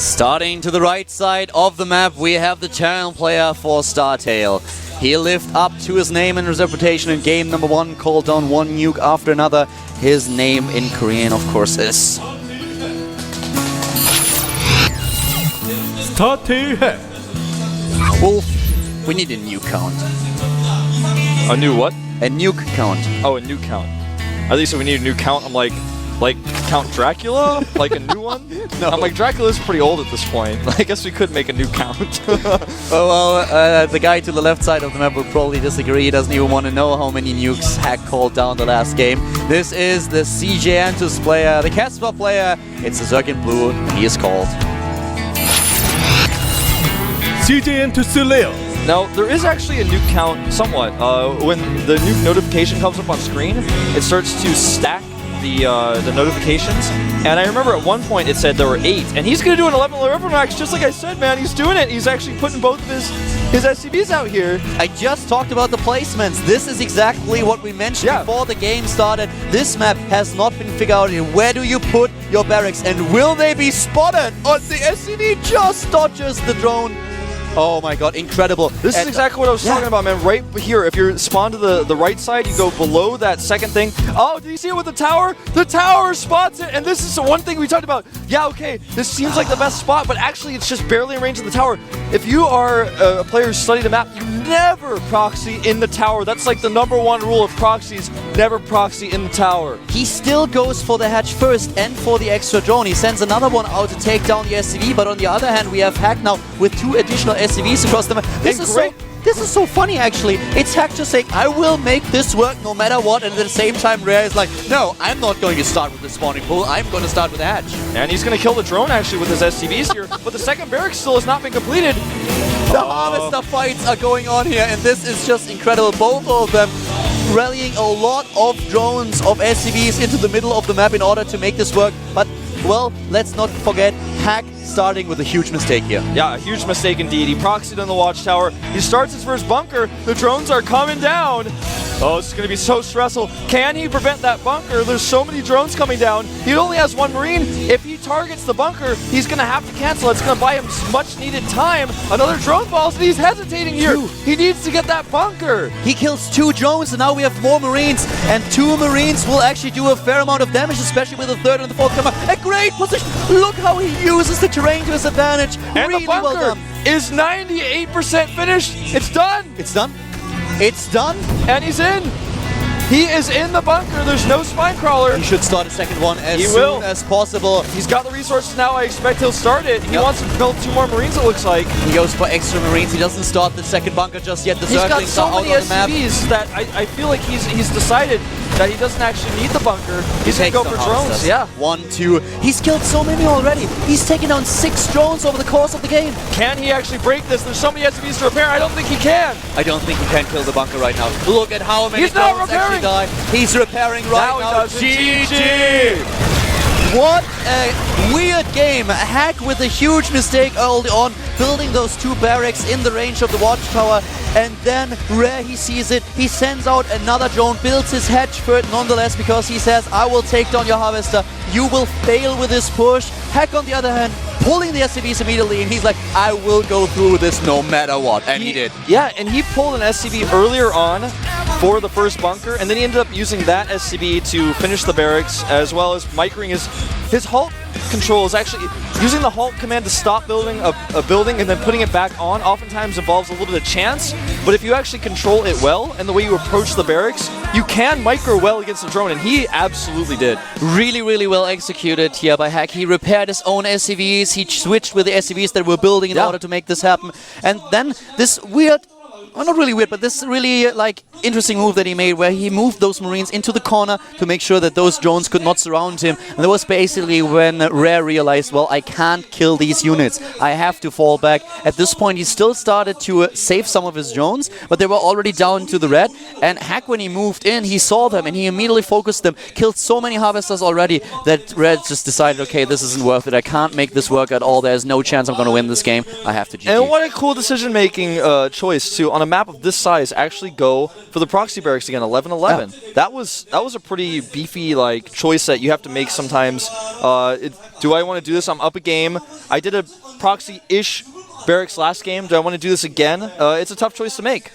Starting to the right side of the map, we have the channel player for StarTale. He lived up to his name and his reputation in game number 1, called down one nuke after another. His name in Korean, of course, is StarTale. Wolf. We need a nuke count. A new what? A nuke count. Oh, a new count. At least we need a new count. I'm like Count Dracula? Like a new one? No. I'm like, Dracula's pretty old at this point. I guess we could make a new count. Oh, well, the guy to the left side of the map would probably disagree. He doesn't even want to know how many nukes Hack called down the last game. This is the CJ Antus player, the Casper player. It's the Zerkin Blue, and he is called CJ Antus Leo. Now, there is actually a nuke count somewhat. When the nuke notification comes up on screen, it starts to stack the notifications, and I remember at one point it said there were 8, and he's going to do an 11-11 max, just like I said, man. He's doing it. He's actually putting both of his SCVs out here. I just talked about the placements. This is exactly what we mentioned before the game started. This map has not been figured out. Where do you put your barracks, and will they be spotted? On the SCV just dodges the drone. Oh my god, incredible. This is exactly what I was talking about, man. Right here, if you're spawned to the right side, you go below that second thing. Oh, do you see it with the tower? The tower spots it, and this is the one thing we talked about. Yeah, okay, this seems like the best spot, but actually it's just barely in range of the tower. If you are a player who studied the map, you never proxy in the tower. That's like the #1 rule of proxies, never proxy in the tower. He still goes for the hatch first and for the extra drone. He sends another one out to take down the SCV, but on the other hand, we have Hack now with 2 additional SCVs across the map. This is so funny, actually. It's Hack just saying, I will make this work no matter what, and at the same time, Rare is like, no, I'm not going to start with the spawning pool. I'm going to start with the hatch. And he's going to kill the drone, actually, with his SCVs here, but the second barracks still has not been completed. The harvester fights are going on here, and this is just incredible. Both of them rallying a lot of drones, of SCVs into the middle of the map in order to make this work. But, well, let's not forget Hack starting with a huge mistake here. Yeah, a huge mistake indeed. He proxied on the watchtower. He starts his first bunker. The drones are coming down. Oh, this is going to be so stressful. Can he prevent that bunker? There's so many drones coming down. He only has 1 Marine. If he targets the bunker, he's going to have to cancel. It's going to buy him much needed time. Another drone falls, and he's hesitating here. He needs to get that bunker. He kills 2 drones, and now we have more Marines. And 2 Marines will actually do a fair amount of damage, especially with the 3rd and the 4th comer. A great position. Look how he uses the terrain to his advantage. And really the bunker well done. is 98% finished. It's done. It's done. It's done. And he's in. He is in the bunker. There's no spine crawler. He should start a second one as soon as possible. He's got the resources now. I expect he'll start it. He wants to build 2 more Marines, it looks like. He goes for extra Marines. He doesn't start the second bunker just yet. The he's got so many SCVs that I feel like he's decided that he doesn't actually need the bunker. He's going to go for drones. Yeah. 1, 2. He's killed so many already. He's taken down 6 drones over the course of the game. Can he actually break this? There's so many SCVs to repair. I don't think he can. I don't think he can kill the bunker right now. Look at how many drones actually die. He's repairing right now. GG! What a weird game. Hack with a huge mistake early on, building those 2 barracks in the range of the watchtower, and then Rare, he sees it, he sends out another drone, builds his hatch for it nonetheless, because he says, I will take down your harvester, you will fail with this push. Hack, on the other hand, pulling the SCVs immediately, and he's like, I will go through this no matter what, and he did. Yeah, and he pulled an SCV earlier on for the first bunker, and then he ended up using that SCV to finish the barracks, as well as microing his halt control is actually using the halt command to stop building a building and then putting it back on. Oftentimes involves a little bit of chance, but if you actually control it well and the way you approach the barracks, you can micro well against the drone, and he absolutely did. Really, really well executed here by Hack. He repaired his own SCVs, he switched with the SCVs that were building in order to make this happen, and then this weird, well, not really weird, but this really interesting move that he made, where he moved those Marines into the corner to make sure that those drones could not surround him. And that was basically when Rare realized, well, I can't kill these units. I have to fall back. At this point, he still started to save some of his drones, but they were already down to the red. And Hack, when he moved in, he saw them and he immediately focused them, killed so many harvesters already that Red just decided, okay, this isn't worth it. I can't make this work at all. There's no chance I'm going to win this game. I have to GG. And what a cool decision-making choice, too. On on a map of this size actually go for the proxy barracks again, 11-11. Yeah. That was a pretty beefy like choice that you have to make sometimes. Do I want to do this? I'm up a game. I did a proxy-ish barracks last game. Do I want to do this again? It's a tough choice to make.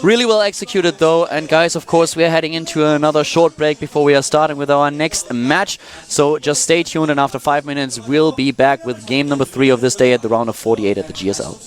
Really well executed though, and guys, of course, we are heading into another short break before we are starting with our next match. So just stay tuned, and after 5 minutes, we'll be back with game number 3 of this day at the round of 48 at the GSL.